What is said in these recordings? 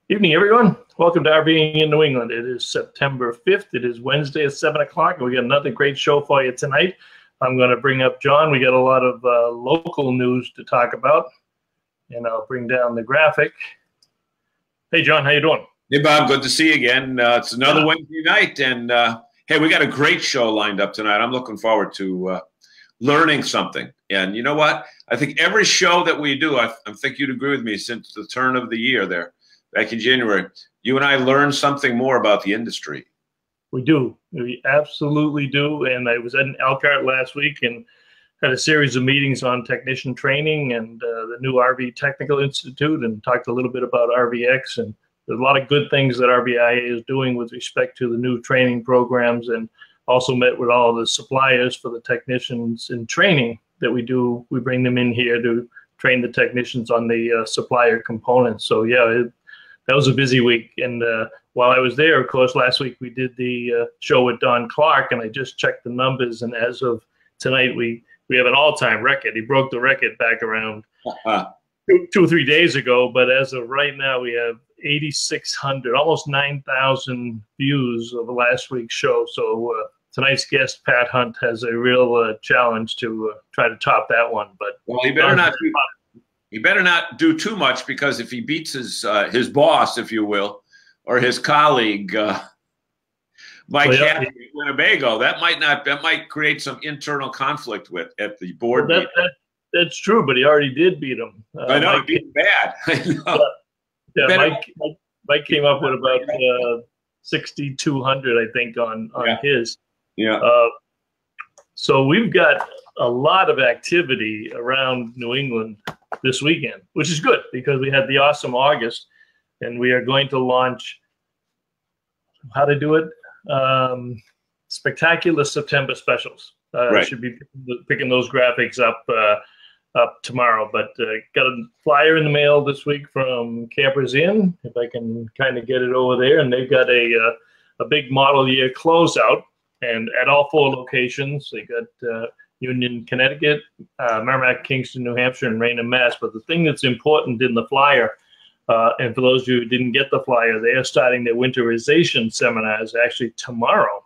Evening, everyone. Welcome to RVing in New England. It is September 5th. It is Wednesday at 7 o'clock, and we got another great show for you tonight. I'm going to bring up John. We got a lot of local news to talk about, and I'll bring down the graphic. Hey, John, how you doing? Hey, Bob. Good to see you again. It's another Wednesday night, and hey, we got a great show lined up tonight. I'm looking forward to learning something. And you know what? I think every show that we do, I think you'd agree with me, since the turn of the year there, back in January, you and I learned something more about the industry. We do. We absolutely do. And I was at Elkhart last week and had a series of meetings on technician training and the new RV Technical Institute, and talked a little bit about RVX. And there's a lot of good things that RVIA is doing with respect to the new training programs, and also met with all the suppliers for the technicians in training that we do. We bring them in here to train the technicians on the supplier components. So yeah, that was a busy week. And while I was there, of course, last week we did the show with Don Clark, and I just checked the numbers. And as of tonight, we have an all-time record. He broke the record back around 2 or 3 days ago. But as of right now, we have 8,600, almost 9,000 views of last week's show. So tonight's guest, Pat Hunt, has a real challenge to try to top that one. But well, he better not. He better not do too much, because if he beats his boss, if you will, or his colleague, Mike Happy, Winnebago, that might create some internal conflict at the board. Well, that's true, but he already did beat him. I know, he beat him bad. I know. Yeah, Mike came up with about 6,200, I think, on his. Yeah. So we've got a lot of activity around New England this weekend, which is good because we had the awesome August, and we are going to launch, how to do it, spectacular September specials. I should be picking those graphics up tomorrow, but got a flyer in the mail this week from Campers Inn, if I can kind of get it over there, and they've got a big model year closeout, and at all 4 locations. They got Union, Connecticut, Merrimack, Kingston, New Hampshire, and Raynham, Mass. But the thing that's important in the flyer, and for those of you who didn't get the flyer, they are starting their winterization seminars actually tomorrow.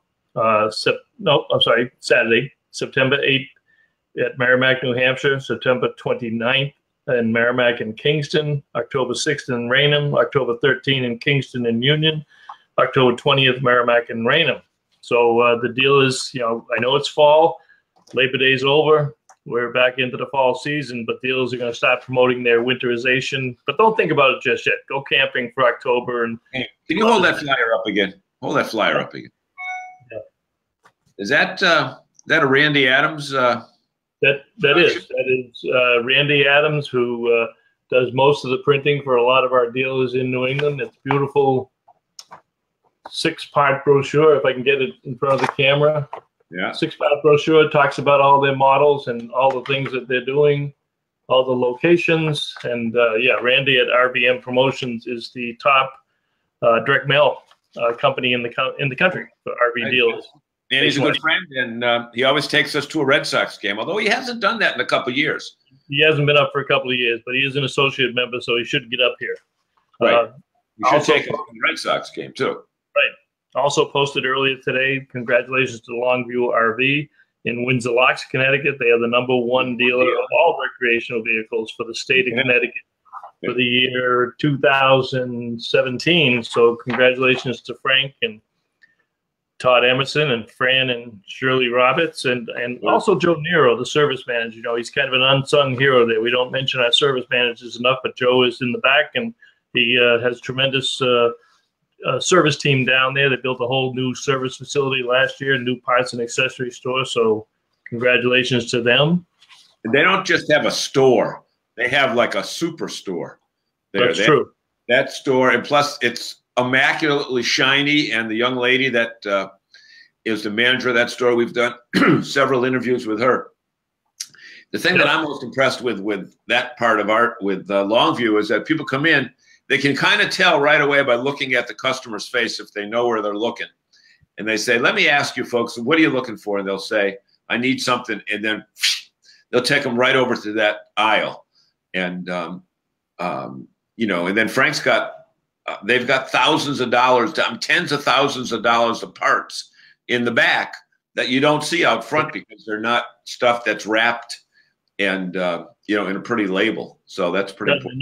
Saturday, September 8th at Merrimack, New Hampshire, September 29th in Merrimack and Kingston, October 6th in Raynham, October 13th in Kingston and Union, October 20th, Merrimack and Raynham. So the deal is, I know it's fall. Labor Day's over. We're back into the fall season, but dealers are going to start promoting their winterization. But don't think about it just yet. Go camping for October. And hey, can you hold that flyer up again? Hold that flyer up again. Yeah. Is that a Randy Adams? That is Randy Adams, who does most of the printing for a lot of our dealers in New England. It's beautiful 6-part brochure, if I can get it in front of the camera. Yeah. 6-part brochure talks about all their models and all the things that they're doing, all the locations. And Randy at RVM Promotions is the top direct mail company in the country for RV dealers. And he's a good friend, and he always takes us to a Red Sox game, although he hasn't done that in a couple of years. He hasn't been up for a couple of years, but he is an associate member, so he should get up here. Right. You should take him to the Red Sox game, too. Right. Also posted earlier today, congratulations to Longview RV in Windsor Locks, Connecticut. They are the #1 dealer of all recreational vehicles for the state of Connecticut for the year 2017. So congratulations to Frank and Todd Emerson and Fran and Shirley Roberts, and also Joe Nero, the service manager. He's kind of an unsung hero there. We don't mention our service managers enough, but Joe is in the back, and he has tremendous service team down there. They built a whole new service facility last year, new parts and accessory store. So congratulations to them. They don't just have a store. They have like a superstore. That's true. That store, and plus it's immaculately shiny, and the young lady that is the manager of that store, we've done several interviews with her. The thing that I'm most impressed with that part of Longview is that people come in, they can kind of tell right away by looking at the customer's face if they know where they're looking. And they say, let me ask you folks, what are you looking for? And they'll say, I need something. And then they'll take them right over to that aisle. And, and then Frank's got they've got thousands of dollars, tens of thousands of dollars of parts in the back that you don't see out front because they're not stuff that's wrapped and you know, in a pretty label. So that's pretty important.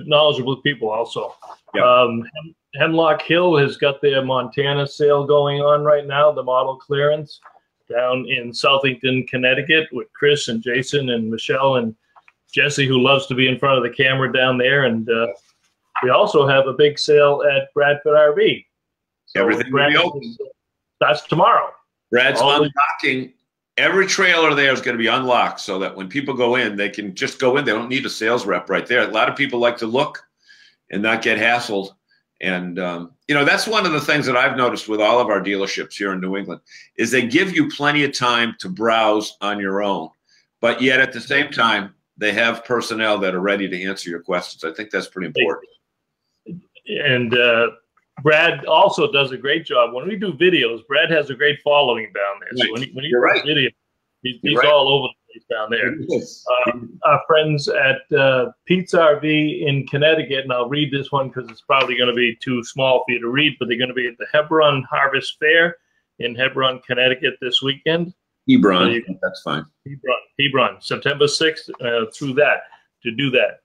Knowledgeable people also. Yeah. Hemlock Hill has got their Montana sale going on right now, the model clearance down in Southington, Connecticut, with Chris and Jason and Michelle and Jesse, who loves to be in front of the camera down there. And we also have a big sale at Bradford RV. So everything will be open. That's tomorrow. Brad's unlocking. Every trailer there is going to be unlocked so that when people go in, they can just go in. They don't need a sales rep right there. A lot of people like to look and not get hassled. And, you know, that's one of the things that I've noticed with all of our dealerships here in New England is they give you plenty of time to browse on your own. But yet at the same time, they have personnel that are ready to answer your questions. I think that's pretty important. And Brad also does a great job. When we do videos, Brad has a great following down there. So when he does video, he's all over the place down there. Yes. Our friends at Pete's RV in Connecticut, and I'll read this one because it's probably going to be too small for you to read, but they're going to be at the Hebron Harvest Fair in Hebron, Connecticut this weekend. Hebron, that's fine. Hebron, September 6th through that, to do that.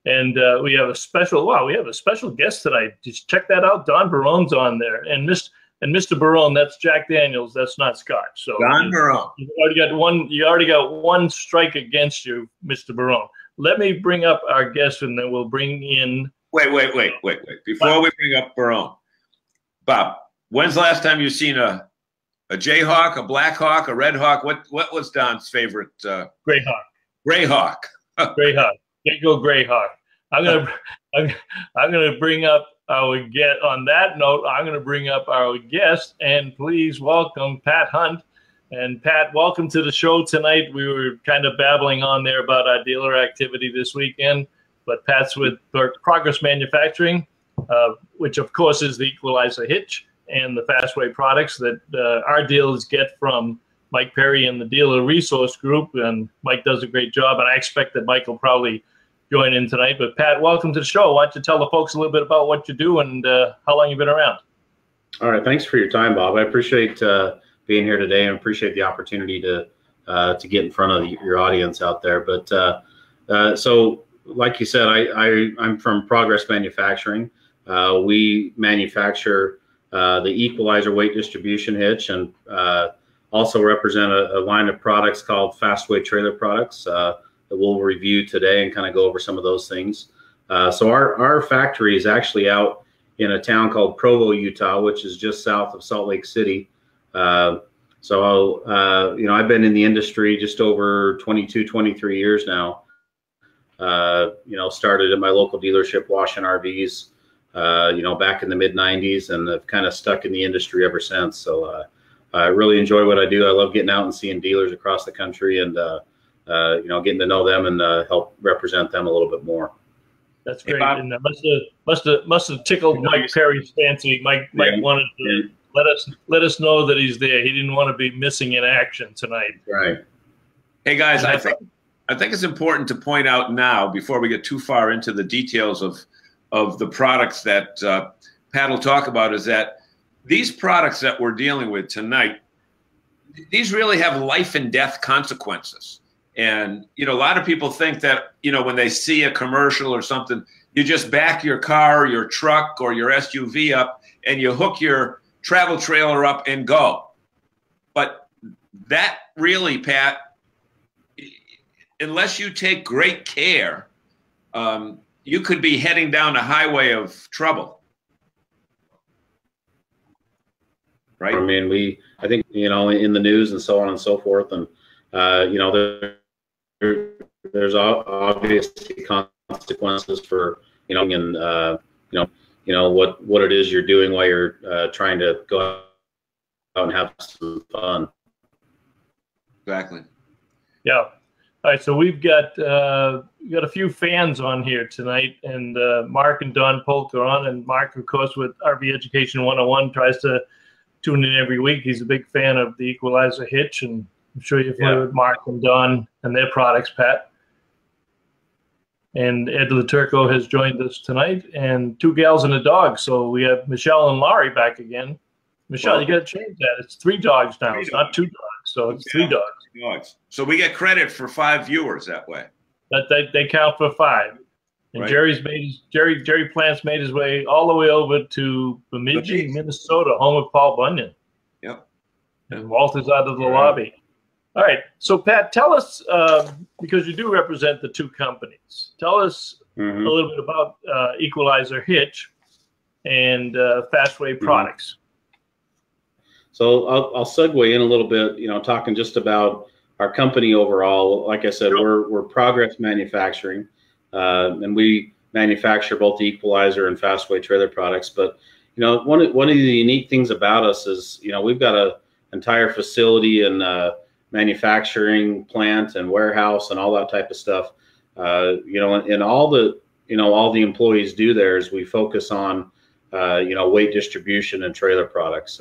And we have a special guest tonight. Just check that out. Don Barone's on there, and Mr. Barone, that's Jack Daniels. That's not Scott. So Don Barone, you already got one strike against you, Mr. Barone. Let me bring up our guest, and then we'll bring in. Wait. Before we bring up Barone, Bob, when's the last time you've seen a Jayhawk, a Black Hawk, a Red Hawk? What was Don's favorite? Greyhawk. Greyhawk. Greyhawk. Go Greyhawk. I'm gonna bring up our guest. On that note, I'm gonna bring up our guest, and please welcome Pat Hunt. And Pat, welcome to the show tonight. We were kind of babbling on there about our dealer activity this weekend, but Pat's with Progress Manufacturing, which of course is the Equalizer Hitch and the Fastway products that our dealers get from Mike Perry and the Dealer Resource Group. And Mike does a great job, and I expect that Mike will probably join in tonight. But Pat, welcome to the show. Why don't you tell the folks a little bit about what you do and how long you've been around? All right, thanks for your time, Bob. I appreciate being here today and appreciate the opportunity to get in front of your audience out there. But so, like you said, I'm from Progress Manufacturing. We manufacture the Equalizer weight distribution hitch, and also represent a line of products called Fastway trailer products that we'll review today and kind of go over some of those things. So our factory is actually out in a town called Provo, Utah, which is just south of Salt Lake City. You know, I've been in the industry just over 22, 23 years now. You know, started at my local dealership washing RVs, you know, back in the mid 90s, and I've kind of stuck in the industry ever since. So I really enjoy what I do. I love getting out and seeing dealers across the country, and you know, getting to know them and help represent them a little bit more. That's great. Hey, and must have tickled Mike Perry's fancy. Mike wanted to let us know that he's there. He didn't want to be missing in action tonight. Right. Hey guys, I think it's important to point out now, before we get too far into the details of the products that Pat will talk about, is that these products that we're dealing with tonight, these really have life and death consequences. And, you know, a lot of people think that, you know, when they see a commercial or something, you just back your car, your truck, or your SUV up and you hook your travel trailer up and go. But that really, Pat, unless you take great care, you could be heading down a highway of trouble. Right? I mean, I think, you know, in the news and so on and so forth, and, you know, there's obviously consequences for, you know, and you know what it is you're doing while you're trying to go out and have some fun. Exactly. Yeah. All right. So we've got a few fans on here tonight, and Mark and Don Polk are on, and Mark, of course, with RV Education 101, tries to tune in every week. He's a big fan of the Equalizer Hitch, and I'm sure you're familiar with Mark and Don and their products, Pat. And Ed Laturco has joined us tonight, and 2 gals and a dog. So we have Michelle and Laurie back again. Michelle, you got to change that. It's 3 dogs now. It's not 2 dogs. So it's 3 dogs. So we get credit for 5 viewers that way. They count for 5. And Right. Jerry Plants made his way all the way over to Bemidji, Minnesota, home of Paul Bunyan. Yep. And Walter's out of the lobby. All right. So Pat, tell us, because you do represent the 2 companies, tell us a little bit about Equalizer Hitch and Fastway products. So I'll segue in a little bit, talking just about our company overall. Like I said, we're Progress Manufacturing, and we manufacture both the Equalizer and Fastway trailer products. But one of the unique things about us is we've got an entire facility and manufacturing plant and warehouse and all that type of stuff. And all the employees do there is we focus on weight distribution and trailer products.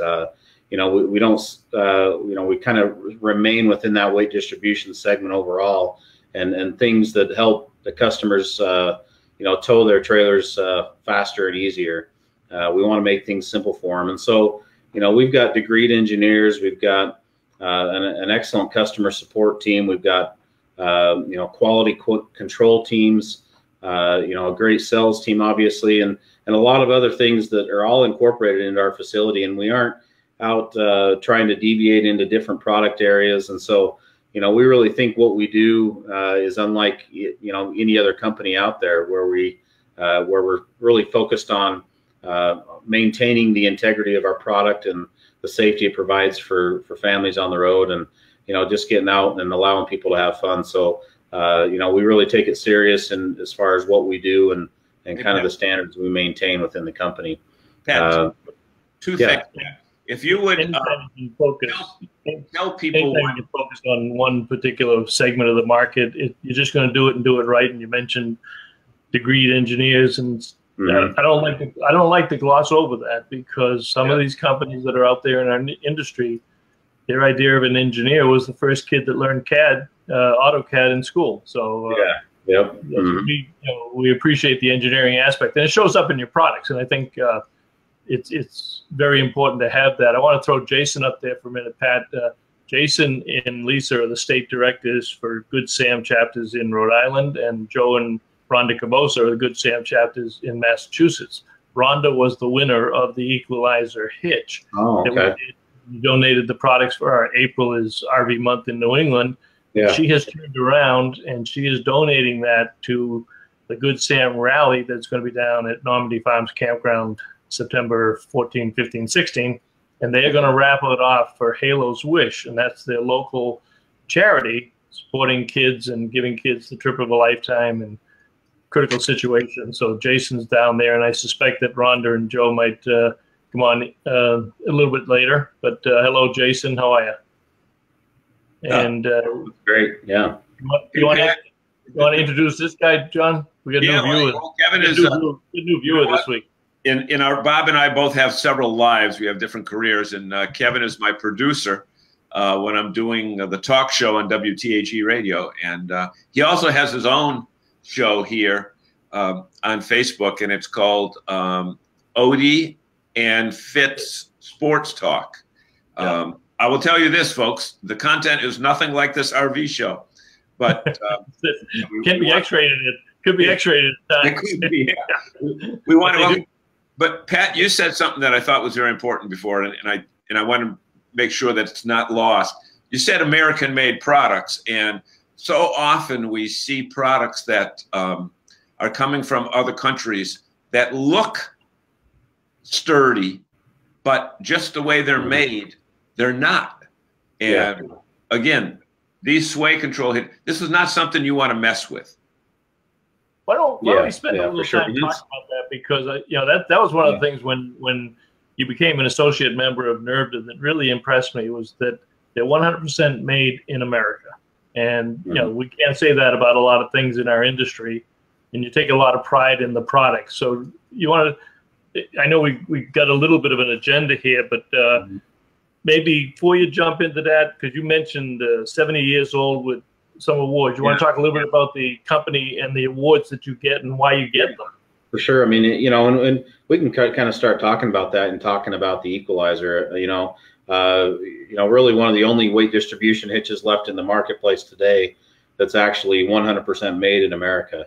We don't, we kind of remain within that weight distribution segment overall, and things that help the customers, tow their trailers faster and easier. We want to make things simple for them. And so, we've got degreed engineers, we've got an excellent customer support team. We've got, quality control teams, a great sales team, obviously, and a lot of other things that are all incorporated into our facility. And we aren't out trying to deviate into different product areas. And so, we really think what we do is unlike, any other company out there, where we're really focused on maintaining the integrity of our product and the safety it provides for families on the road, and just getting out and allowing people to have fun. So we really take it serious, and as far as what we do and kind of the standards we maintain within the company. Pat, two things. If you would tell people, anytime you focus on one particular segment of the market, you're just going to do it and do it right. And you mentioned degreed engineers, and I don't like to gloss over that, because some of these companies that are out there in our industry, their idea of an engineer was the first kid that learned CAD, AutoCAD in school. So we appreciate the engineering aspect, and it shows up in your products. And I think it's very important to have that. I want to throw Jason up there for a minute, Pat. Jason and Lisa are the state directors for Good Sam chapters in Rhode Island, and Joe and Rhonda Cabosa are the Good Sam chapters in Massachusetts. Rhonda was the winner of the Equalizer Hitch. Oh, okay. We donated the products for our April is RV month in New England. Yeah. She has turned around, and she is donating that to the Good Sam rally that's going to be down at Normandy Farms Campground September 14, 15, 16. And they are going to raffle it off for Halo's Wish, and that's their local charity supporting kids and giving kids the trip of a lifetime in critical situations. So Jason's down there, and I suspect that Rhonda and Joe might come on a little bit later. But hello, Jason. How are you? And great. Yeah. You want to introduce this guy, John? We got a new viewer. Well, Kevin is a new viewer this week. In our Bob and I both have several lives. We have different careers, and Kevin is my producer when I'm doing the talk show on WTAG radio, and he also has his own show here on Facebook, and it's called Odie and Fitz Sports Talk. I will tell you this, folks: the content is nothing like this RV show, but can be X-rated. Could be X-rated at times. We want to. But Pat, you said something that I thought was very important before, and I want to make sure that it's not lost. You said American-made products, and so often we see products that are coming from other countries that look sturdy, but just the way they're made, they're not. And again, these sway control this is not something you want to mess with. Why don't we spend a little time talking about that? Because that was one of the things when you became an associate member of NERVDA that really impressed me, was that they're 100% made in America. And we can't say that about a lot of things in our industry, and you take a lot of pride in the product. So you want to, I know we got a little bit of an agenda here, but maybe before you jump into that, because you mentioned 70 years old with some awards. You want to talk a little bit about the company and the awards that you get and why you get them? For sure. I mean, you know, and we can kind of start talking about that and talking about the Equalizer. You know, really one of the only weight distribution hitches left in the marketplace today that's actually 100% made in America.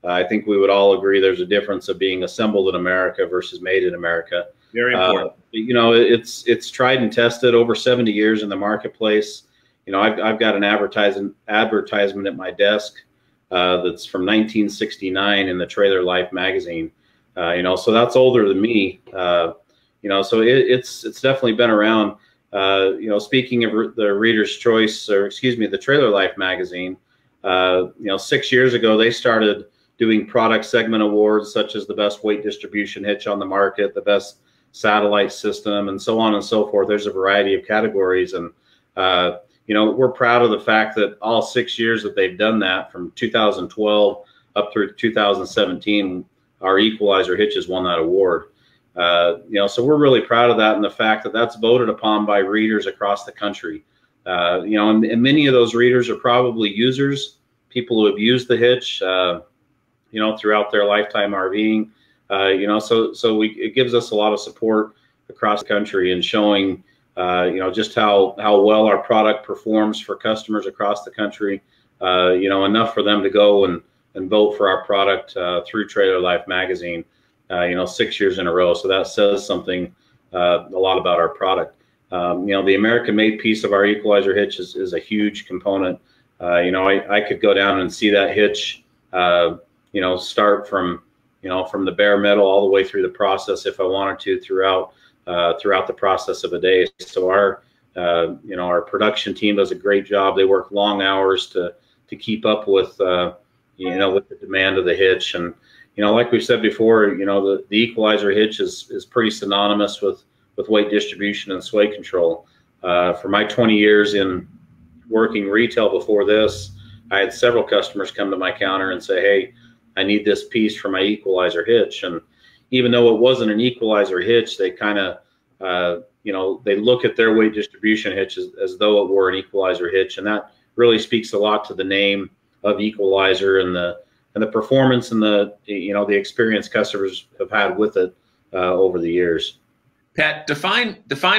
I think we would all agree there's a difference of being assembled in America versus made in America. Very important. You know, it's tried and tested over 70 years in the marketplace. You know, I've got an advertisement at my desk that's from 1969 in the Trailer Life magazine. You know, so that's older than me. You know, so it's definitely been around. You know, speaking of the Reader's Choice, or excuse me, the Trailer Life magazine, you know, 6 years ago, they started doing product segment awards, such as the best weight distribution hitch on the market, the best satellite system, and so on and so forth. There's a variety of categories. And, you know, we're proud of the fact that all 6 years that they've done that, from 2012 up through 2017, our Equalizer hitches won that award. You know, so we're really proud of that, and the fact that that's voted upon by readers across the country. You know, and many of those readers are probably users, people who have used the hitch, you know, throughout their lifetime RVing. You know, so it gives us a lot of support across the country and showing, you know, just how well our product performs for customers across the country. You know, enough for them to go and vote for our product through Trailer Life magazine, you know, 6 years in a row. So that says something a lot about our product. You know, the American-made piece of our Equalizer hitch is a huge component. You know, I could go down and see that hitch, you know, start from, you know, from the bare metal all the way through the process if I wanted to throughout the process of a day. So our, you know, our production team does a great job. They work long hours to keep up with, you know, with the demand of the hitch. And, you know, like we said before, you know, the Equalizer hitch is pretty synonymous with weight distribution and sway control. For my 20 years in working retail before this, I had several customers come to my counter and say, hey, I need this piece for my Equalizer hitch. And even though it wasn't an Equalizer hitch, they kind of, you know, they look at their weight distribution hitch as though it were an Equalizer hitch. And that really speaks a lot to the name of Equalizer and the performance and the, you know, the experience customers have had with it over the years. Pat, define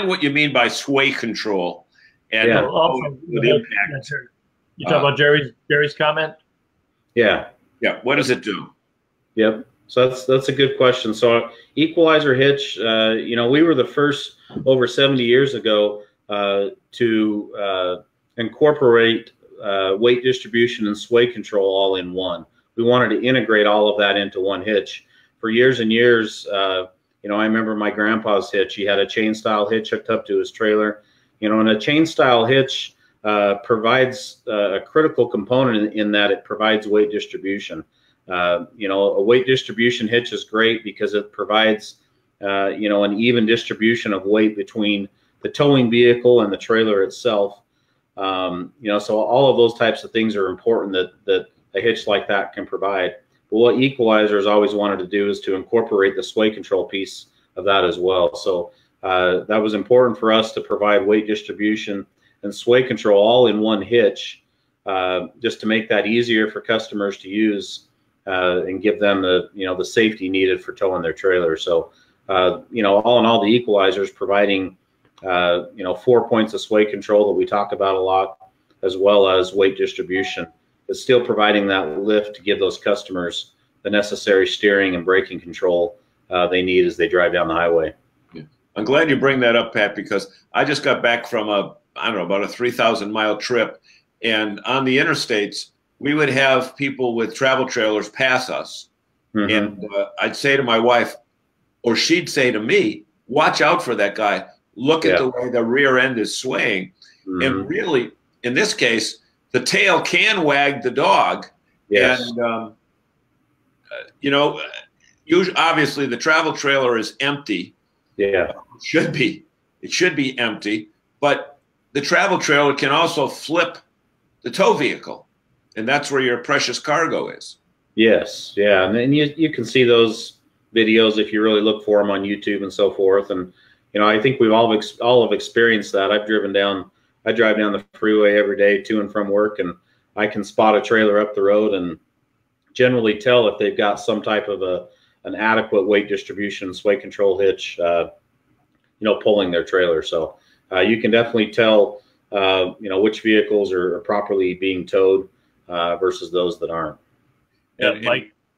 what you mean by sway control and Yeah. the impact. You talk about Jerry's comment? Yeah. What does it do? Yep. So that's a good question. So Equalizer hitch, you know, we were the first over 70 years ago to incorporate weight distribution and sway control all in one. We wanted to integrate all of that into one hitch. For years and years, you know, I remember my grandpa's hitch. He had a chain style hitch hooked up to his trailer. You know, and a chain style hitch provides a critical component in that it provides weight distribution. You know, a weight distribution hitch is great because it provides, you know, an even distribution of weight between the towing vehicle and the trailer itself. You know, so all of those types of things are important that a hitch like that can provide. But what Equalizer has always wanted to do is to incorporate the sway control piece of that as well. So that was important for us to provide weight distribution and sway control all in one hitch, just to make that easier for customers to use and give them the, you know, the safety needed for towing their trailer. So, you know, all in all, the Equalizer is providing, you know, 4 points of sway control that we talk about a lot, as well as weight distribution. It's still providing that lift to give those customers the necessary steering and braking control they need as they drive down the highway. Yeah. I'm glad you bring that up, Pat, because I just got back from I don't know, about a 3,000-mile trip. And on the interstates, we would have people with travel trailers pass us. Mm-hmm. And I'd say to my wife, or she'd say to me, watch out for that guy. Look at the way the rear end is swaying. Mm-hmm. And really, in this case, the tail can wag the dog. Yes. And, you know, usually, obviously, the travel trailer is empty. Yeah. It should be. It should be empty. But the travel trailer can also flip the tow vehicle. And that's where your precious cargo is. Yes. Yeah. And then you can see those videos if you really look for them on YouTube and so forth. And, you know, I think we've all have experienced that. I drive down the freeway every day to and from work, and I can spot a trailer up the road and generally tell if they've got some type of an adequate weight distribution sway control hitch, pulling their trailer. So you can definitely tell, which vehicles are properly being towed versus those that aren't. Yeah,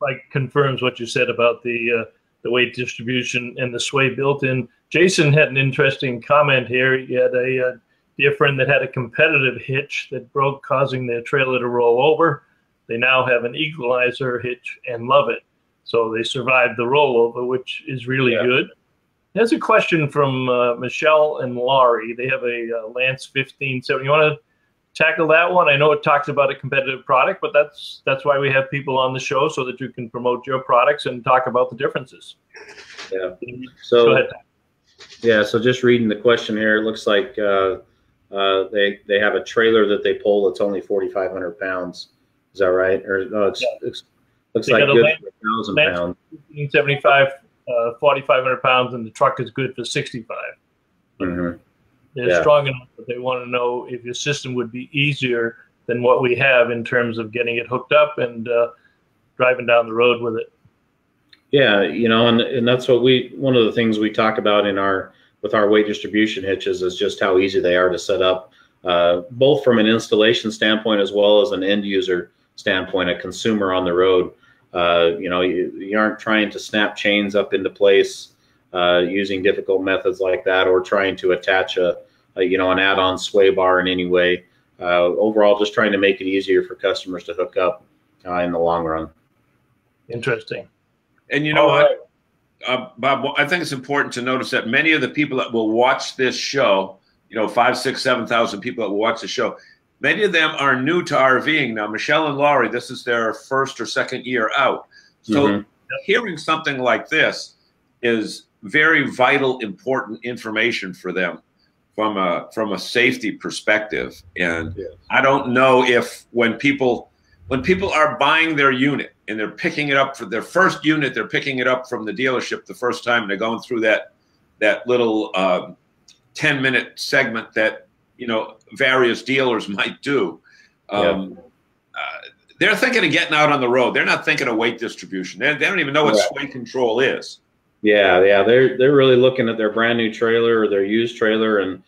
Mike confirms what you said about the weight distribution and the sway built-in. Jason had an interesting comment here. He had a dear friend that had a competitive hitch that broke, causing their trailer to roll over. They now have an Equalizer hitch and love it. So they survived the rollover, which is really good. There's a question from Michelle and Laurie. They have a Lance 1570. You want to tackle that one? I know it talks about a competitive product, but that's why we have people on the show, so that you can promote your products and talk about the differences. Yeah. So go ahead. Yeah. So just reading the question here, it looks like they have a trailer that they pull that's only 4,500 pounds. Is that right? Or no, it looks like good for 1,000 pounds. 1575, 4,500 pounds, and the truck is good for 65. Mm-hmm. They're strong enough that they want to know if your system would be easier than what we have in terms of getting it hooked up and driving down the road with it. Yeah, and that's what one of the things we talk about with our weight distribution hitches is just how easy they are to set up, both from an installation standpoint as well as an end user standpoint, a consumer on the road. You aren't trying to snap chains up into place using difficult methods like that, or trying to attach an add-on sway bar in any way. Overall, just trying to make it easier for customers to hook up in the long run. Interesting. And you know what, Bob, I think it's important to notice that many of the people that will watch this show, 5, 6, 7,000 people that will watch the show, many of them are new to RVing. Now, Michelle and Laurie, this is their first or second year out. So hearing something like this is very vital, important information for them from a safety perspective. And I don't know if when people are buying their unit and they're picking it up for their first unit, they're picking it up from the dealership the first time, and they're going through that little 10-minute segment that various dealers might do. They're thinking of getting out on the road. They're not thinking of weight distribution. They don't even know what sway control is. Yeah. They're really looking at their brand new trailer or their used trailer and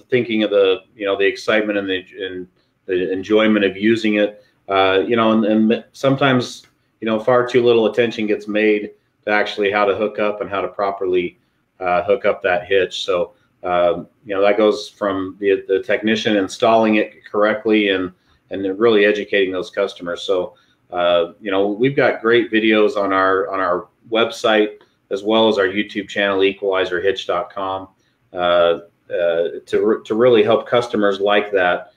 thinking of the excitement and the enjoyment of using it. And sometimes far too little attention gets made to actually how to hook up and how to properly hook up that hitch. So that goes from the technician installing it correctly and really educating those customers. So we've got great videos on our website, as well as our YouTube channel, equalizerhitch.com, to really help customers like that.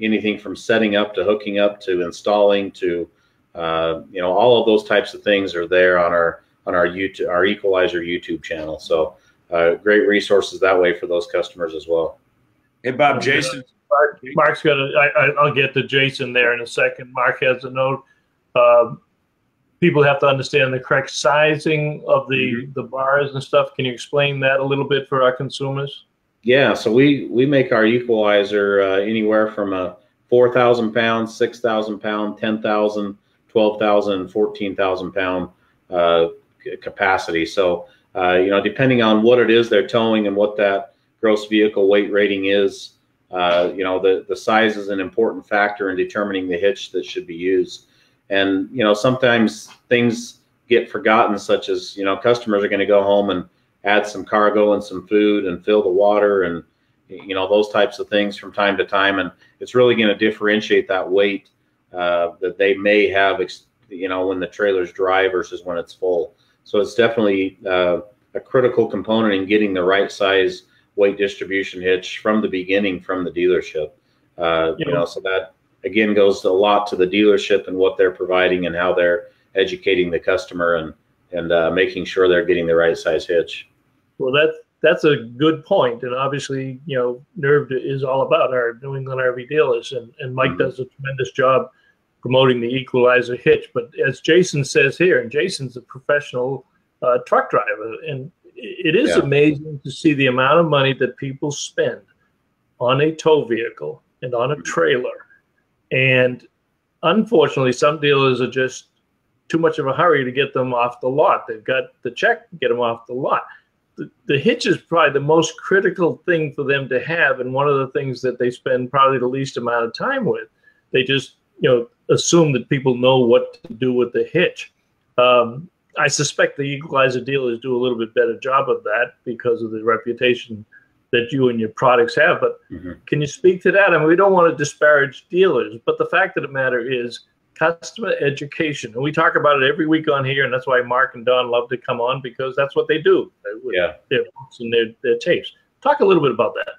Anything from setting up to hooking up to installing to all of those types of things are there on our Equalizer YouTube channel. So great resources that way for those customers as well. Hey, Bob, Jason. Mark's got I'll get to Jason there in a second. Mark has a note. People have to understand the correct sizing of the bars and stuff. Can you explain that a little bit for our consumers? Yeah, so we make our Equalizer anywhere from a 4,000 pound, 6,000 pound, 10,000, 12,000, 14,000 pound capacity. So depending on what it is they're towing and what that gross vehicle weight rating is, the size is an important factor in determining the hitch that should be used. And sometimes things get forgotten, such as customers are going to go home and add some cargo and some food and fill the water and those types of things from time to time, and it's really going to differentiate that weight that they may have when the trailer's dry versus when it's full. So it's definitely a critical component in getting the right size weight distribution hitch from the beginning, from the dealership. So that again goes a lot to the dealership and what they're providing and how they're educating the customer and making sure they're getting the right size hitch. Well, that's a good point. And obviously, NERVDA is all about our New England RV dealers, and Mike does a tremendous job promoting the Equalizer hitch. But as Jason says here, and Jason's a professional truck driver, and it is amazing to see the amount of money that people spend on a tow vehicle and on a trailer And unfortunately, some dealers are just too much of a hurry to get them off the lot. They've got the check, get them off the lot. The hitch is probably the most critical thing for them to have, and one of the things that they spend probably the least amount of time with. They just, assume that people know what to do with the hitch. I suspect the Equalizer dealers do a little bit better job of that because of the reputation that you and your products have. But can you speak to that? I mean, we don't want to disparage dealers, but the fact of the matter is customer education. And we talk about it every week on here, and that's why Mark and Don love to come on, because that's what they do with their books and their tapes. Talk a little bit about that.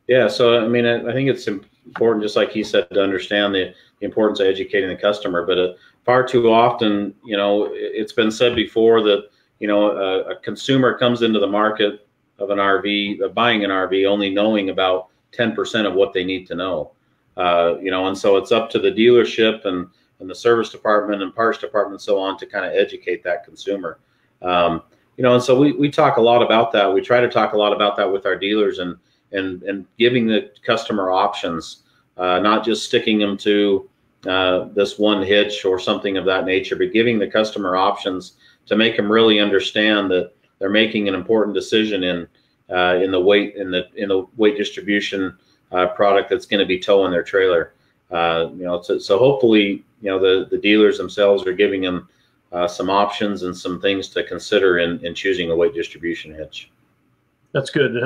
Yeah, so I mean, I think it's important, just like he said, to understand the importance of educating the customer. But far too often, it's been said before that, a consumer comes into the market of an RV, of buying an RV, only knowing about 10% of what they need to know. And so it's up to the dealership and the service department and parts department and so on to kind of educate that consumer. And so we talk a lot about that. We try to talk a lot about that with our dealers and giving the customer options, not just sticking them to this one hitch or something of that nature, but giving the customer options to make them really understand that they're making an important decision in the weight distribution product that's going to be towing their trailer. So hopefully, the dealers themselves are giving them some options and some things to consider in choosing a weight distribution hitch. That's good.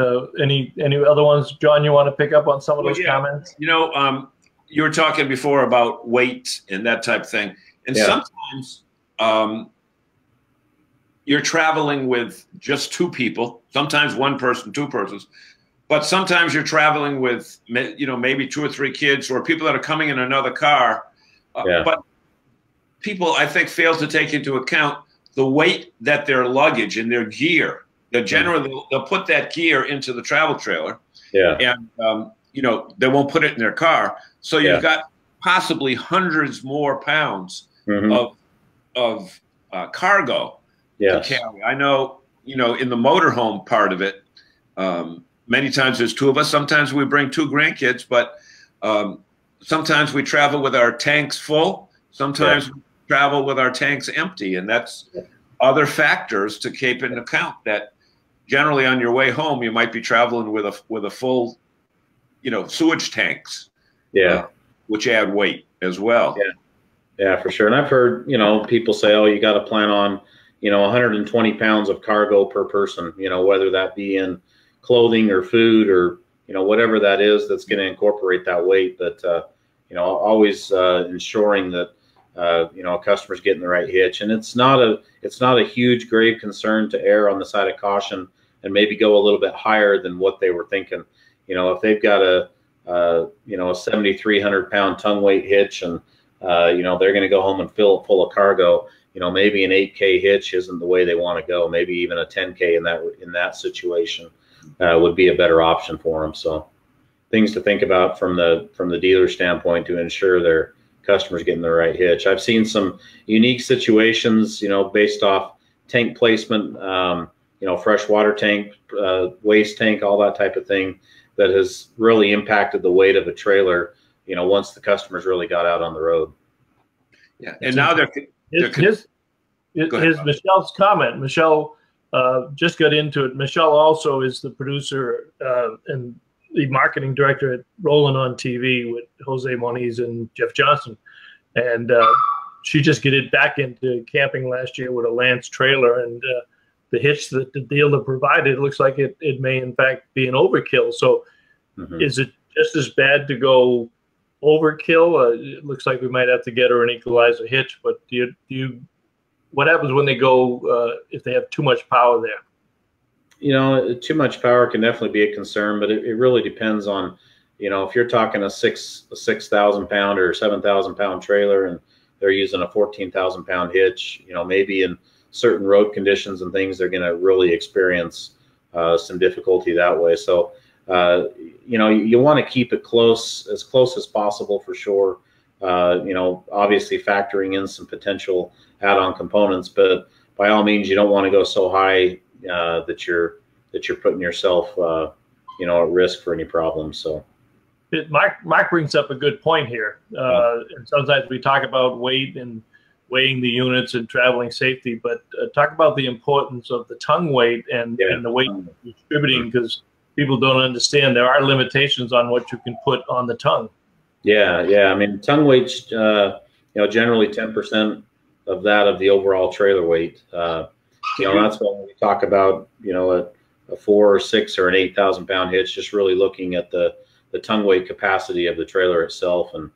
Any other ones, John, you want to pick up on some of those comments? You were talking before about weight and that type of thing. And sometimes you're traveling with just two people, sometimes one person, two persons, but sometimes you're traveling with, maybe 2 or 3 kids or people that are coming in another car. But people, I think, fail to take into account the weight that their luggage and their gear, that generally they'll put that gear into the travel trailer. And, they won't put it in their car. So you've got possibly hundreds more pounds of cargo to carry. I know, in the motorhome part of it, many times there's 2 of us. Sometimes we bring 2 grandkids, but sometimes we travel with our tanks full. Sometimes we travel with our tanks empty, and that's other factors to keep into account. That generally on your way home, you might be traveling with a full, sewage tanks, which add weight as well. Yeah, for sure. And I've heard, people say, oh, you got to plan on, 120 pounds of cargo per person, whether that be in clothing or food or, whatever that is that's going to incorporate that weight. But, always ensuring that, a customer's getting the right hitch. And it's not a huge grave concern to err on the side of caution and maybe go a little bit higher than what they were thinking. If they've got a 7,300 pound tongue weight hitch and, they're going to go home and fill it full of cargo, maybe an 8K hitch isn't the way they want to go. Maybe even a 10K in that situation would be a better option for them. So things to think about from the dealer standpoint to ensure their customers getting the right hitch. I've seen some unique situations, based off tank placement, freshwater tank, waste tank, all that type of thing that has really impacted the weight of a trailer, once the customers really got out on the road. Yeah. And now here's Michelle's comment. Michelle just got into it. Michelle also is the producer and the marketing director at Rolling on TV with Jose Moniz and Jeff Johnson. And she just got back into camping last year with a Lance trailer, and the hitch that the dealer provided, it looks like it may in fact be an overkill. So is it just as bad to go overkill? It looks like we might have to get her an Equalizer hitch, but what happens when they go, if they have too much power there? Too much power can definitely be a concern, but it really depends on, if you're talking a 6,000 pound or 7,000 pound trailer and they're using a 14,000 pound hitch, maybe in certain road conditions and things, they're going to really experience some difficulty that way. So, you want to keep it as close as possible for sure. Obviously factoring in some potential add-on components, but by all means, you don't want to go so high that you're putting yourself, at risk for any problems. So, Mark brings up a good point here. And sometimes we talk about weight and weighing the units and traveling safety, but talk about the importance of the tongue weight and the weight distributing, because people don't understand there are limitations on what you can put on the tongue. Yeah. I mean, tongue weight's generally 10% of that of the overall trailer weight. That's when we talk about a 4 or 6 or an 8,000 pound hitch, just really looking at the tongue weight capacity of the trailer itself, and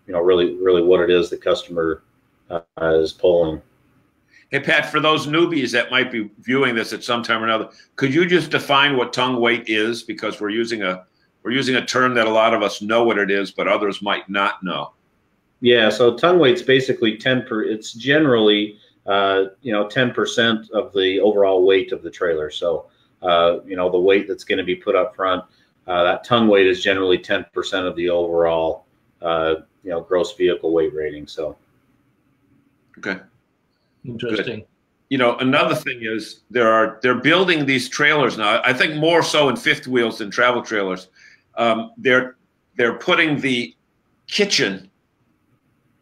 really what it is the customer is pulling. Hey Pat, for those newbies that might be viewing this at some time or another, could you just define what tongue weight is? Because we're using a term that a lot of us know what it is, but others might not know. Yeah, so tongue weight's basically it's generally 10% of the overall weight of the trailer. So the weight that's going to be put up front, that tongue weight is generally 10% of the overall gross vehicle weight rating. So okay, interesting. Good. Another thing is they're building these trailers now. I think more so in fifth wheels than travel trailers. They're putting the kitchen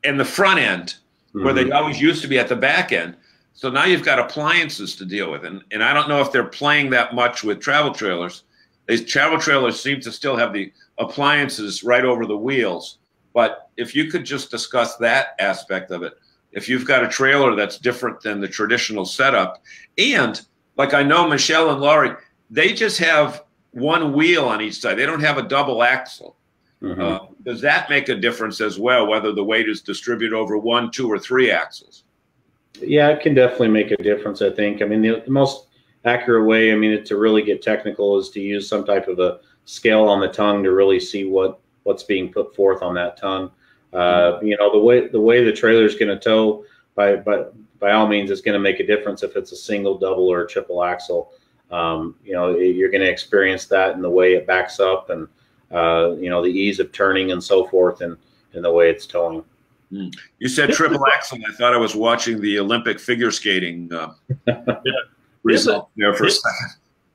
in the front end, where they always used to be at the back end. So now you've got appliances to deal with. And I don't know if they're playing that much with travel trailers. These travel trailers seem to still have the appliances right over the wheels. But if you could just discuss that aspect of it, if you've got a trailer that's different than the traditional setup, and like I know Michelle and Laurie, they just have one wheel on each side. They don't have a double axle. Does that make a difference as well, whether the weight is distributed over 1, 2, or 3 axles? Yeah, it can definitely make a difference, I think. I mean, the most accurate way, to really get technical, is to use some type of a scale on the tongue to really see what's being put forth on that tongue. The way the trailer is going to tow, by all means, it's going to make a difference if it's a single, double, or triple axle. You're going to experience that in the way it backs up, and the ease of turning and so forth, and the way it's towing. You said triple axle. I thought I was watching the Olympic figure skating result there for a second.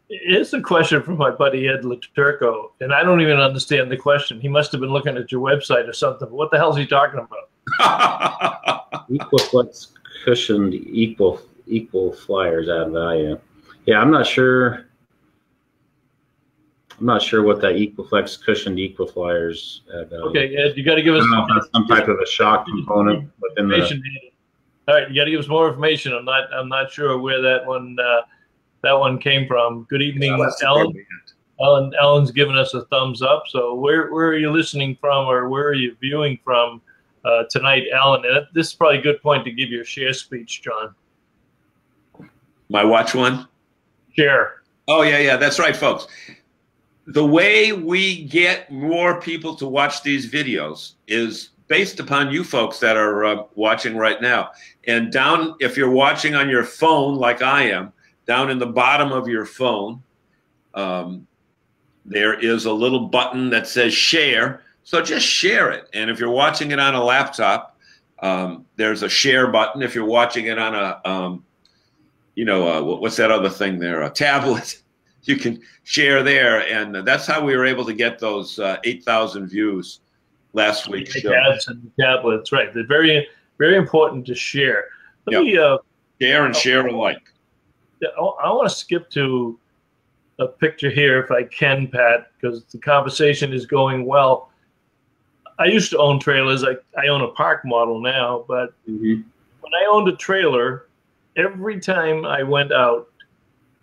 It's a question from my buddy Ed Laturco, and I don't even understand the question. He must have been looking at your website or something. What the hell is he talking about? Equiflex cushioned equal flyers add value. Yeah, I'm not sure what that Equiflex cushioned Equiflyers add value. Okay, Ed, you got to give us some type of a shock component within the. All right, you got to give us more information. I'm not sure where that one came from. Good evening, Ellen. Ellen's giving us a thumbs up. So where are you listening from, or where are you viewing from tonight, Ellen? And this is probably a good point to give your share speech, John. My watch one? Share. Oh, yeah, that's right, folks. The way we get more people to watch these videos is based upon you folks that are watching right now. And down, if you're watching on your phone like I am, down in the bottom of your phone, there is a little button that says share. So just share it. And if you're watching it on a laptop, there's a share button. If you're watching it on a, what's that other thing there? A tablet. You can share there, and that's how we were able to get those 8,000 views last week's show. And tablets, right? They're very, very important to share. Let me share and share alike. I want to skip to a picture here, if I can, Pat, because the conversation is going well. I used to own trailers. I own a park model now, but when I owned a trailer, every time I went out,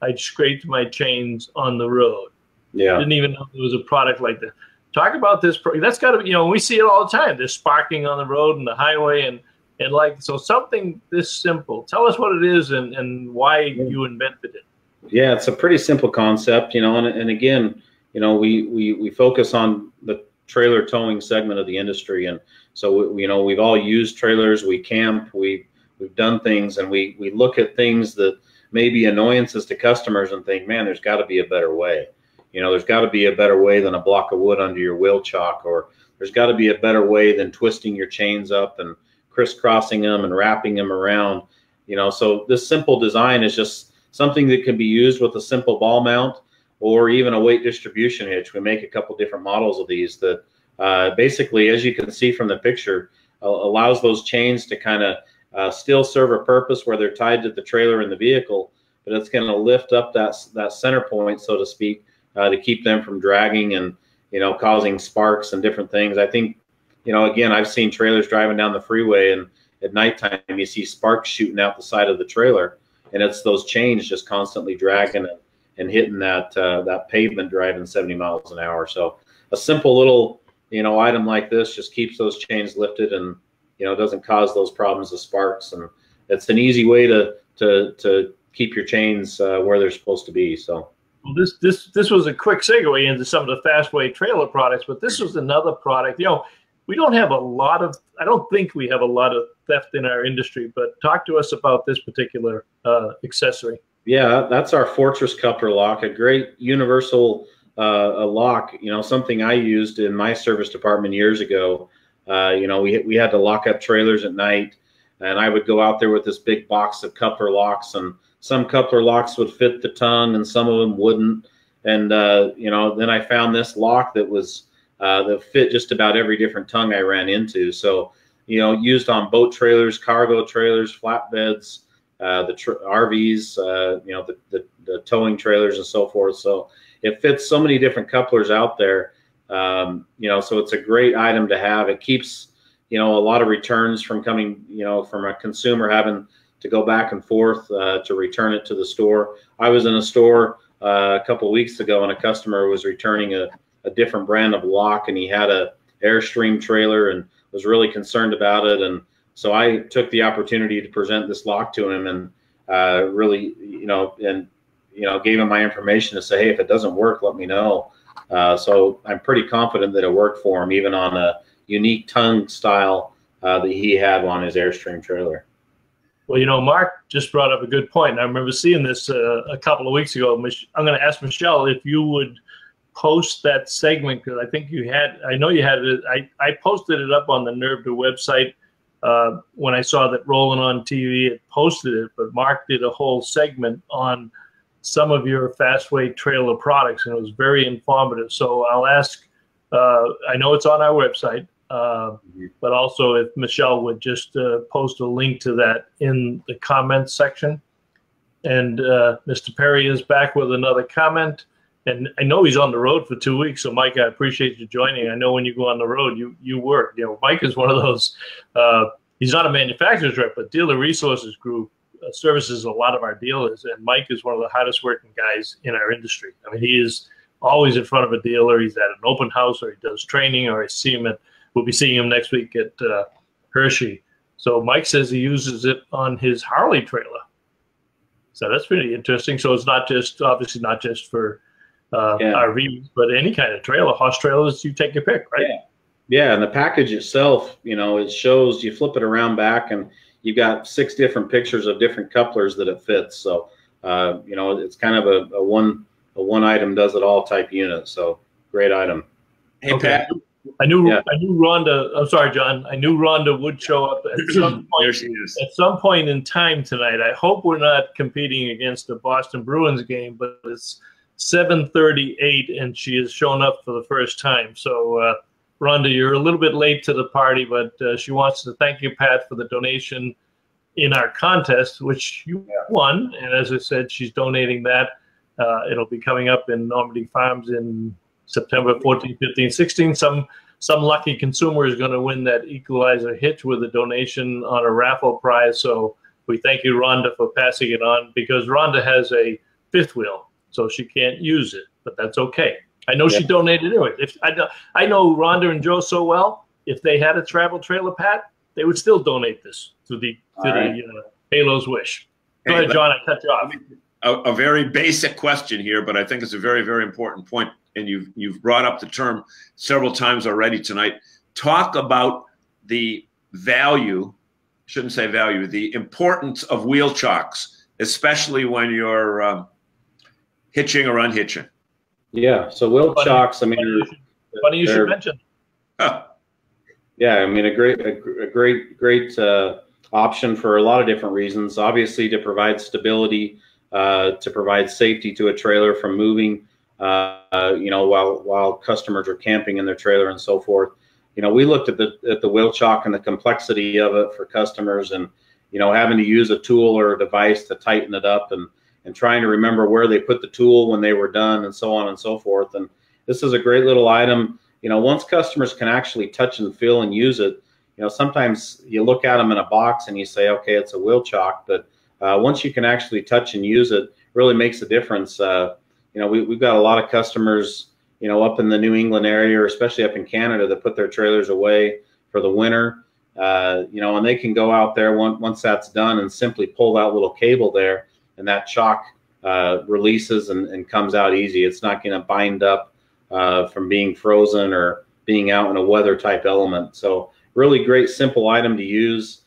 I scraped my chains on the road. Yeah. Didn't even know there was a product like that. Talk about this. That's got to be, we see it all the time. There's sparking on the road and the highway and so something this simple. Tell us what it is and why you invented it. Yeah, it's a pretty simple concept, and again, we focus on the trailer towing segment of the industry. And so, we've all used trailers, we camp, we've done things, and we look at things that may be annoyances to customers and think, man, there's got to be a better way. There's got to be a better way than a block of wood under your wheel chock, or there's got to be a better way than twisting your chains up and crisscrossing them and wrapping them around. So this simple design is just something that can be used with a simple ball mount or even a weight distribution hitch. We make a couple different models of these that basically, as you can see from the picture, allows those chains to kind of still serve a purpose where they're tied to the trailer in the vehicle, but it's going to lift up that center point, so to speak, to keep them from dragging and, you know, causing sparks and different things. I think, you know, again, I've seen trailers driving down the freeway, and at nighttime you see sparks shooting out the side of the trailer, and it's those chains just constantly dragging and hitting that pavement driving 70 miles an hour. So a simple little, you know, item like this just keeps those chains lifted, and, you know, doesn't cause those problems of sparks. And it's an easy way to keep your chains where they're supposed to be. So. Well, this was a quick segue into some of the Fastway trailer products, but this was another product. You know, we don't have a lot of, I don't think we have a lot of theft in our industry, but talk to us about this particular accessory. Yeah, that's our Fortress coupler lock, a great universal lock, you know, something I used in my service department years ago. You know, we had to lock up trailers at night, and I would go out there with this big box of coupler locks, and some coupler locks would fit the tongue and some of them wouldn't. And, you know, then I found this lock that was, that fit just about every different tongue I ran into. So, you know, used on boat trailers, cargo trailers, flatbeds, the RVs, you know, the towing trailers and so forth. So it fits so many different couplers out there. You know, so it's a great item to have. It keeps, you know, a lot of returns from coming, you know, from a consumer having to go back and forth to return it to the store. I was in a store a couple of weeks ago, and a customer was returning a different brand of lock, and he had a Airstream trailer and was really concerned about it. And so I took the opportunity to present this lock to him, and really, you know, gave him my information to say, hey, if it doesn't work, let me know. So I'm pretty confident that it worked for him, even on a unique tongue style that he had on his Airstream trailer. Well, you know, Mark just brought up a good point. I remember seeing this a couple of weeks ago. I'm going to ask Michelle if you would post that segment, because I think you had, I know you had it. I posted it up on the NERVDA website when I saw that rolling on TV. It posted it, but Mark did a whole segment on some of your Fastway trailer products, and it was very informative. So I'll ask, I know it's on our website, but also if Michelle would just post a link to that in the comments section. And Mr. Perry is back with another comment. And I know he's on the road for 2 weeks, so Mike, I appreciate you joining. I know when you go on the road, you work. You know, Mike is one of those. He's not a manufacturer's rep, but Dealer Resources Group services a lot of our dealers, and Mike is one of the hardest working guys in our industry. I mean, he is always in front of a dealer. He's at an open house, or he does training, or I see him at. We'll be seeing him next week at Hershey. So Mike says he uses it on his Harley trailer. So that's pretty interesting. So it's not just, obviously not just for RVs, but any kind of trailer, horse trailers, you take your pick, right? Yeah, and the package itself, you know, it shows, you flip it around back, and you've got 6 different pictures of different couplers that it fits. So, you know, it's kind of a one item does it all type unit. So great item. Hey, Pat. I knew Rhonda. I'm sorry, John. I knew Rhonda would show up at some point. There she is. At some point in time tonight. I hope we're not competing against the Boston Bruins game, but it's 7:38, and she has shown up for the first time. So, Rhonda, you're a little bit late to the party, but she wants to thank you, Pat, for the donation in our contest, which you won. And as I said, she's donating that. It'll be coming up in Normandy Farms in September 14, 15, 16. Some lucky consumer is going to win that Equalizer Hitch with a donation on a raffle prize. So we thank you, Rhonda, for passing it on, because Rhonda has a 5th wheel, so she can't use it, but that's okay. I know she donated anyway. If I know Rhonda and Joe so well, if they had a travel trailer, Pat, they would still donate this to the Halo's Wish. Go ahead, John. I cut you off. A very basic question here, but I think it's a very, very important point, and you've brought up the term several times already tonight. Talk about the value, shouldn't say value, the importance of wheel chocks, especially when you're hitching or unhitching. Yeah, so wheel chocks, I mean, funny you should mention. Yeah, I mean, a great option for a lot of different reasons. Obviously, to provide stability, to provide safety to a trailer from moving. you know, while customers are camping in their trailer and so forth. You know, we looked at the wheel chock and the complexity of it for customers, and, you know, having to use a tool or a device to tighten it up, and trying to remember where they put the tool when they were done, and so on and so forth. And this is a great little item. You know, once customers can actually touch and feel and use it, you know, sometimes you look at them in a box and you say, okay, it's a wheel chock, but once you can actually touch and use it, really makes a difference. You know, we've got a lot of customers, you know, up in the New England area, or especially up in Canada, that put their trailers away for the winter. You know, and they can go out there once that's done and simply pull that little cable there, and that chock releases and comes out easy. It's not going to bind up from being frozen or being out in a weather type element. So really great, simple item to use,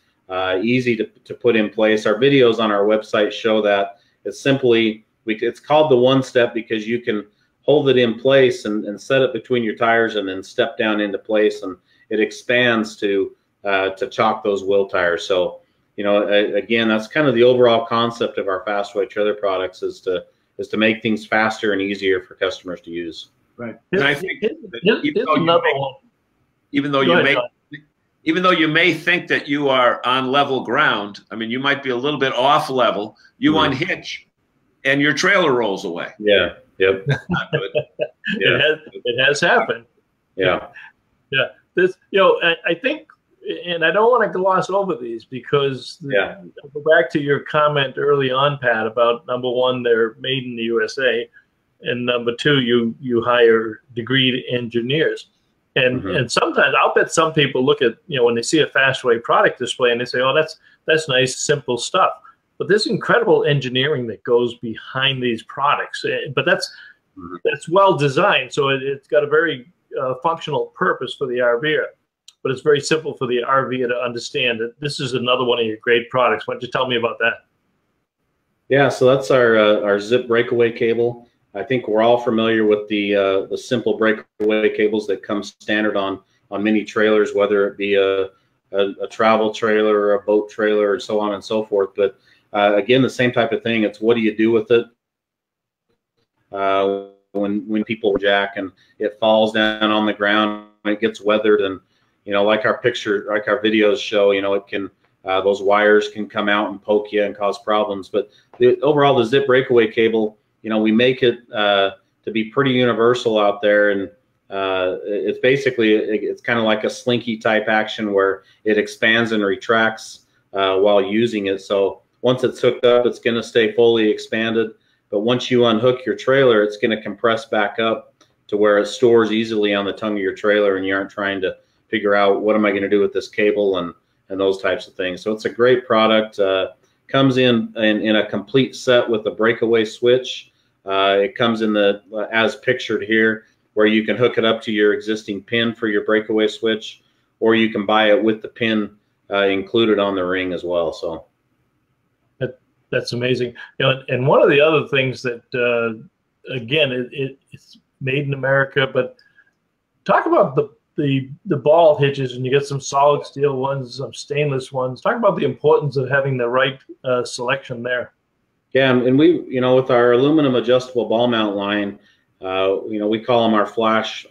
easy to put in place. Our videos on our website show that. It's simply, it's called the one step because you can hold it in place and set it between your tires and then step down into place, and it expands to chock those wheel tires. So, you know, again, that's kind of the overall concept of our Fastway trailer products, is to make things faster and easier for customers to use. Right. And I think even though you may think that you are on level ground, I mean, you might be a little bit off level. You unhitch, and your trailer rolls away. Yeah. Yep. Not good. Yeah. It has happened. Yeah. Yeah. This, you know, I think, and I don't want to gloss over these, because I'll go back to your comment early on, Pat, about number one, they're made in the USA, and number two, you hire degreed engineers. And and sometimes I'll bet some people look at, you know, when they see a Fastway product display and they say, oh, that's nice, simple stuff. But there's incredible engineering that goes behind these products. But that's well designed, so it's got a very functional purpose for the RVer. But it's very simple for the RVer to understand that this is another one of your great products. Why don't you tell me about that? Yeah, so that's our zip breakaway cable. I think we're all familiar with the simple breakaway cables that come standard on many trailers, whether it be a travel trailer or a boat trailer and so on and so forth. But again, the same type of thing. It's what do you do with it when people jack and it falls down on the ground, and it gets weathered, and, you know, like our videos show, you know, it can those wires can come out and poke you and cause problems. But overall, the zip breakaway cable, you know, we make it to be pretty universal out there, and it's basically, it's kind of like a slinky type action where it expands and retracts while using it. So once it's hooked up, it's going to stay fully expanded. But once you unhook your trailer, it's going to compress back up to where it stores easily on the tongue of your trailer, and you aren't trying to figure out what am I going to do with this cable and those types of things. So it's a great product. Comes in a complete set with a breakaway switch. It comes in the as pictured here, where you can hook it up to your existing pin for your breakaway switch, or you can buy it with the pin included on the ring as well. So that's amazing. You know, and one of the other things that again, it's made in America, but talk about the ball hitches, and you get some solid steel ones, some stainless ones. Talk about the importance of having the right selection there. Yeah, and we, you know, with our aluminum adjustable ball mount line, you know, we call them our flash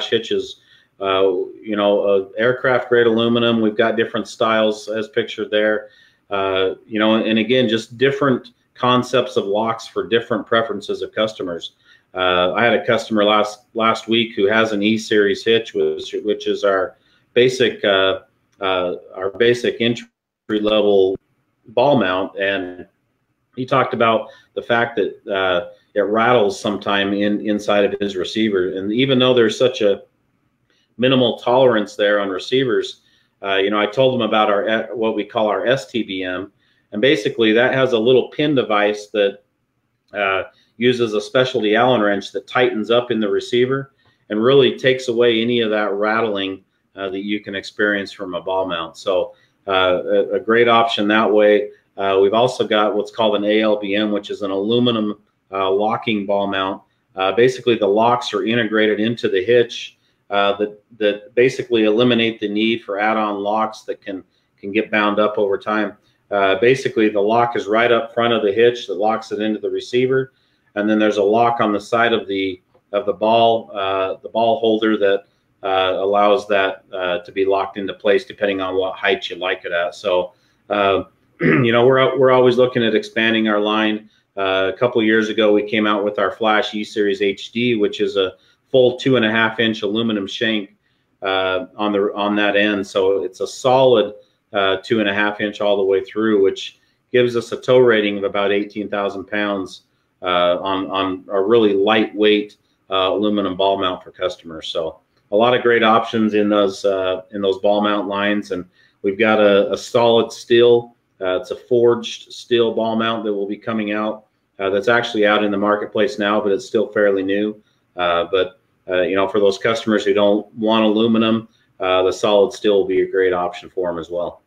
hitches. You know, aircraft grade aluminum. We've got different styles as pictured there. You know, and again, just different concepts of locks for different preferences of customers. I had a customer last week who has an E-series hitch, which is our basic entry level ball mount, and he talked about the fact that it rattles sometime inside of his receiver. And even though there's such a minimal tolerance there on receivers, you know, I told him about our what we call our STBM, and basically that has a little pin device that uses a specialty Allen wrench that tightens up in the receiver and really takes away any of that rattling that you can experience from a ball mount. So a great option that way. We've also got what's called an ALBM, which is an aluminum locking ball mount. Basically, the locks are integrated into the hitch that basically eliminate the need for add-on locks that can get bound up over time. Basically, the lock is right up front of the hitch that locks it into the receiver, and then there's a lock on the side of the of the ball holder that allows that to be locked into place depending on what height you like it at. So, you know, we're always looking at expanding our line. A couple of years ago, we came out with our Flash E-Series HD, which is a full 2.5-inch aluminum shank on that end. So it's a solid 2.5-inch all the way through, which gives us a tow rating of about 18,000 pounds on a really lightweight aluminum ball mount for customers. So a lot of great options in those ball mount lines, and we've got a solid steel. It's a forged steel ball mount that will be coming out. That's actually out in the marketplace now, but it's still fairly new. You know, for those customers who don't want aluminum, the solid steel will be a great option for them as well.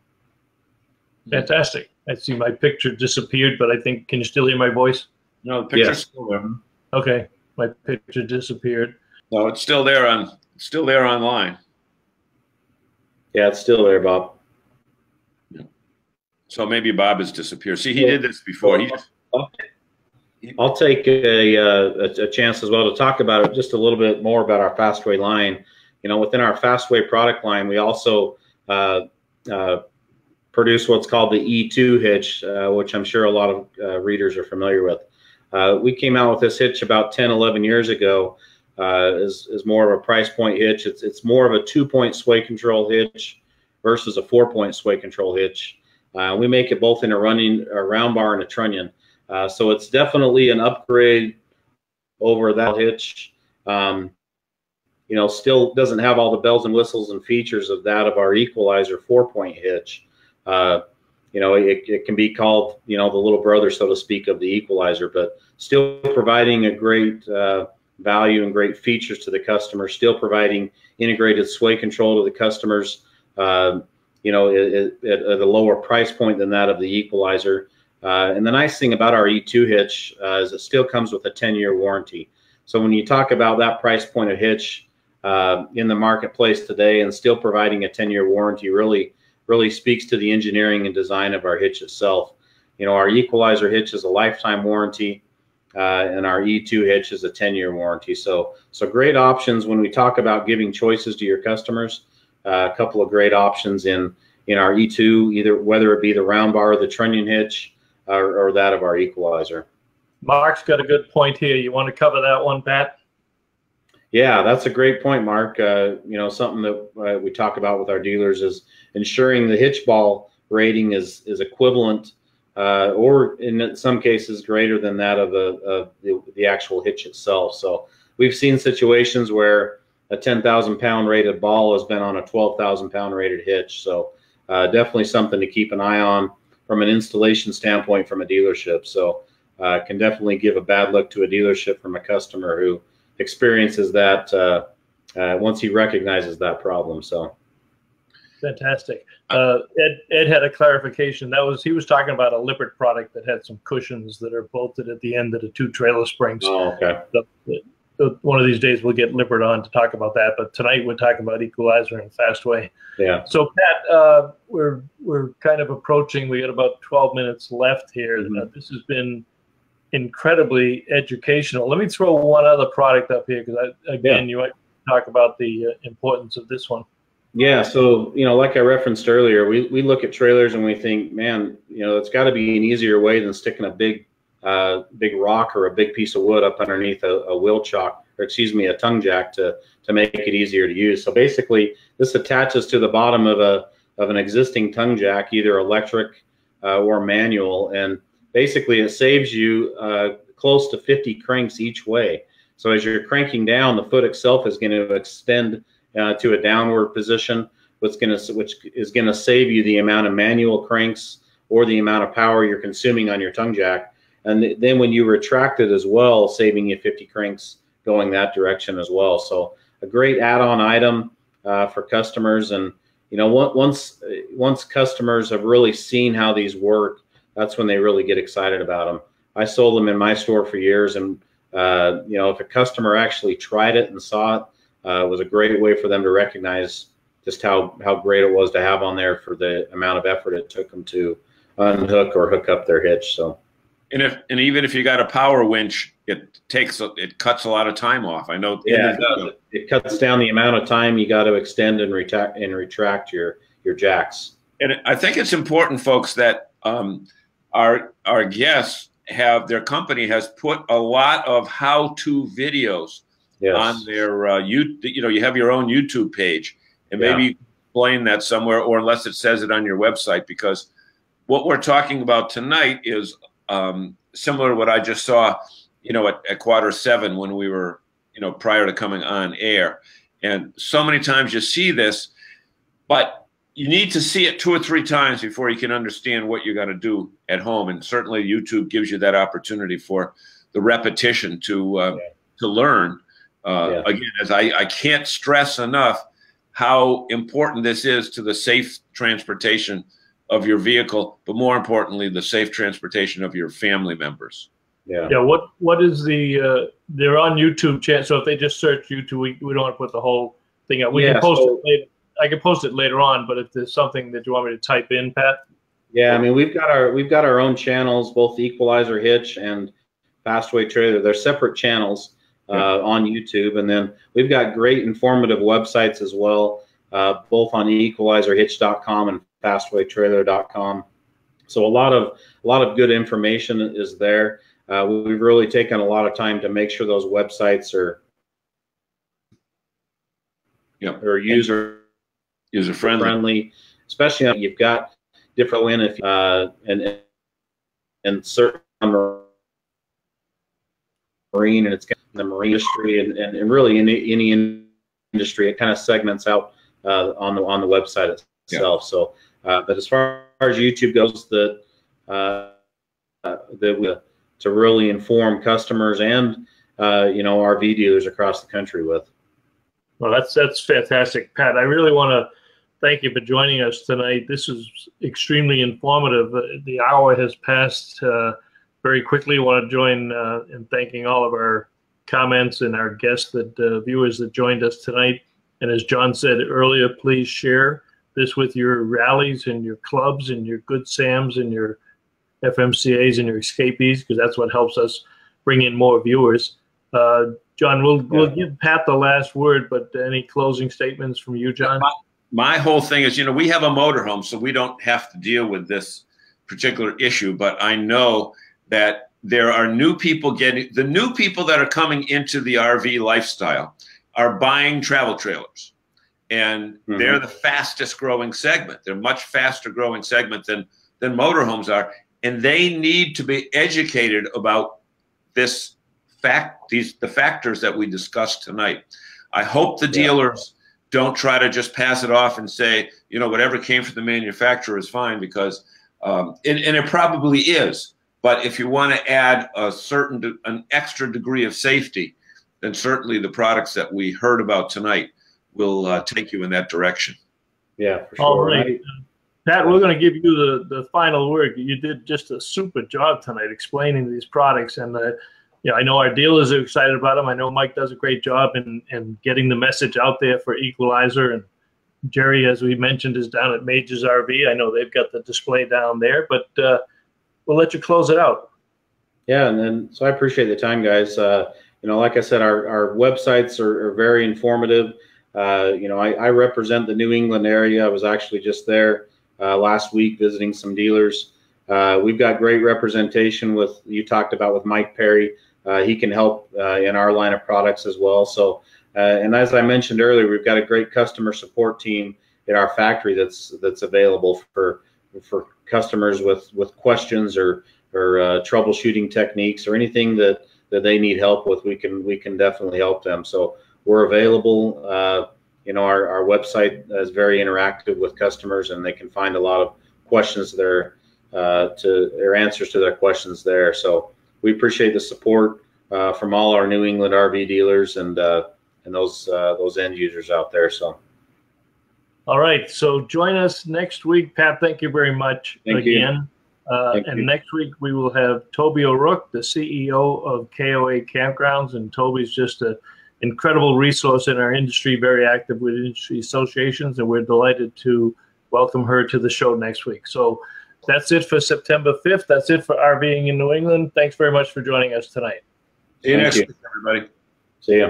Fantastic. I see my picture disappeared, but I think, can you still hear my voice? No, the picture's still there. Okay, my picture disappeared. No, it's still there online. Yeah, it's still there, Bob. Yeah. So maybe Bob has disappeared. See, he did this before. I'll take a chance as well to talk about it just a little bit more about our Fastway line. You know, within our Fastway product line, we also produce what's called the E2 hitch, which I'm sure a lot of readers are familiar with. We came out with this hitch about 10, 11 years ago as more of a price point hitch. It's more of a 2-point sway control hitch versus a 4-point sway control hitch. We make it both in a round bar and a trunnion. So it's definitely an upgrade over that hitch. You know, still doesn't have all the bells and whistles and features of that of our Equalizer 4-point hitch. You know, it can be called, you know, the little brother, so to speak, of the Equalizer, but still providing a great value and great features to the customer, still providing integrated sway control to the customers, you know, at a lower price point than that of the Equalizer. And the nice thing about our E2 hitch is it still comes with a 10-year warranty. So when you talk about that price point of hitch in the marketplace today and still providing a 10-year warranty really speaks to the engineering and design of our hitch itself. You know, our Equalizer hitch is a lifetime warranty, and our E2 hitch is a 10-year warranty. So great options when we talk about giving choices to your customers. A couple of great options in our E2, either whether it be the round bar or the trunnion hitch, or that of our Equalizer. Mark's got a good point here. You want to cover that one, Pat? Yeah, that's a great point, Mark. You know, something that we talk about with our dealers is ensuring the hitch ball rating is equivalent, or in some cases greater than that of the actual hitch itself. So we've seen situations where a 10,000 pound rated ball has been on a 12,000 pound rated hitch. So definitely something to keep an eye on from an installation standpoint from a dealership. So can definitely give a bad look to a dealership from a customer who experiences that once he recognizes that problem. So fantastic. Ed had a clarification. He was talking about a Lippert product that had some cushions that are bolted at the end of the 2 trailer springs. Oh, okay. So one of these days we'll get Lippert on to talk about that, but tonight we're talking about Equalizer and Fastway. Yeah. So Pat, we're kind of approaching. We got about 12 minutes left here. Mm-hmm. This has been incredibly educational. Let me throw one other product up here because you might talk about the importance of this one. Yeah. So, you know, like I referenced earlier, we look at trailers and we think, man, you know, it's got to be an easier way than sticking a big rock or a big piece of wood up underneath a wheel chock, or excuse me, a tongue jack to make it easier to use. So basically, this attaches to the bottom of an existing tongue jack, either electric or manual, and basically it saves you close to 50 cranks each way. So as you're cranking down, the foot itself is going to extend to a downward position, which is going to save you the amount of manual cranks or the amount of power you're consuming on your tongue jack. And then when you retract it as well, saving you 50 cranks going that direction as well. So a great add-on item for customers. And, you know, once customers have really seen how these work, that's when they really get excited about them. I sold them in my store for years. And, you know, if a customer actually tried it and saw it, it was a great way for them to recognize just how great it was to have on there for the amount of effort it took them to unhook or hook up their hitch. So. And even if you got a power winch it cuts a lot of time off. I know. Yeah, it cuts down the amount of time you got to extend and retract your jacks. And I think it's important, folks, that our guests their company has put a lot of how-to videos on their you have your own YouTube page, and maybe explain that somewhere, or unless it says it on your website, because what we're talking about tonight is similar to what I just saw, at quarter 7 when we were, prior to coming on air. And so many times you see this, but you need to see it 2 or 3 times before you can understand what you're going to do at home. And certainly YouTube gives you that opportunity for the repetition to learn. Again, as I can't stress enough how important this is to the safe transportation of your vehicle, but more importantly, the safe transportation of your family members. Yeah. What is they're on YouTube channel. So if they just search YouTube, we don't want to put the whole thing up. We can post it later. I can post it later on, but if there's something that you want me to type in, Pat. Yeah, I mean, we've got our own channels, both Equalizer Hitch and Fastway Trailer. They're separate channels on YouTube, and then we've got great informative websites as well, both on equalizerhitch.com and fastwaytrailer.com. So a lot of good information is there. We've really taken a lot of time to make sure those websites are user friendly, especially if you've got different and certain marine, and it's the marine industry and really in any industry, it kind of segments out on the website itself. So, but as far as YouTube goes, to really inform customers and RV dealers across the country with. Well, that's fantastic, Pat. I really want to thank you for joining us tonight. This is extremely informative. The hour has passed very quickly. I want to join in thanking all of our comments and our guests, viewers that joined us tonight. And as John said earlier, please share this with your rallies and your clubs and your Good Sams and your FMCAs and your escapees, because that's what helps us bring in more viewers. John, we'll give Pat the last word, but any closing statements from you, John? My whole thing is, we have a motorhome, so we don't have to deal with this particular issue, but I know that there are new people the new people that are coming into the RV lifestyle are buying travel trailers, and they're the fastest growing segment. They're much faster growing segment than motorhomes are, and they need to be educated about the factors that we discussed tonight. I hope the dealers don't try to just pass it off and say, whatever came from the manufacturer is fine, because and it probably is. But if you want to add an extra degree of safety, then certainly the products that we heard about tonight will take you in that direction. Yeah, for sure. All right. Pat, we're going to give you the final word. You did just a super job tonight explaining these products, and I know our dealers are excited about them. I know Mike does a great job in getting the message out there for Equalizer, and Jerry, as we mentioned, is down at Major's RV. I know they've got the display down there, but we'll let you close it out. Yeah, and then so I appreciate the time, guys. Like I said, our websites are very informative. I represent the New England area. I was actually just there last week visiting some dealers. We've got great representation you talked about with Mike Perry. He can help in our line of products as well. So, and as I mentioned earlier, we've got a great customer support team in our factory that's available for customers with questions or troubleshooting techniques or anything that they need help with. We can definitely help them. So we're available. Our website is very interactive with customers, and they can find a lot of questions there or answers to their questions there. So we appreciate the support from all our New England RV dealers and those end users out there. So. All right. So join us next week, Pat. Thank you very much again. And next week we will have Toby O'Rourke, the CEO of KOA Campgrounds, and Toby's just an incredible resource in our industry, very active with industry associations, and we're delighted to welcome her to the show next week. So that's it for September 5th. That's it for RVing in New England. Thanks very much for joining us tonight. See you next week, everybody. See ya.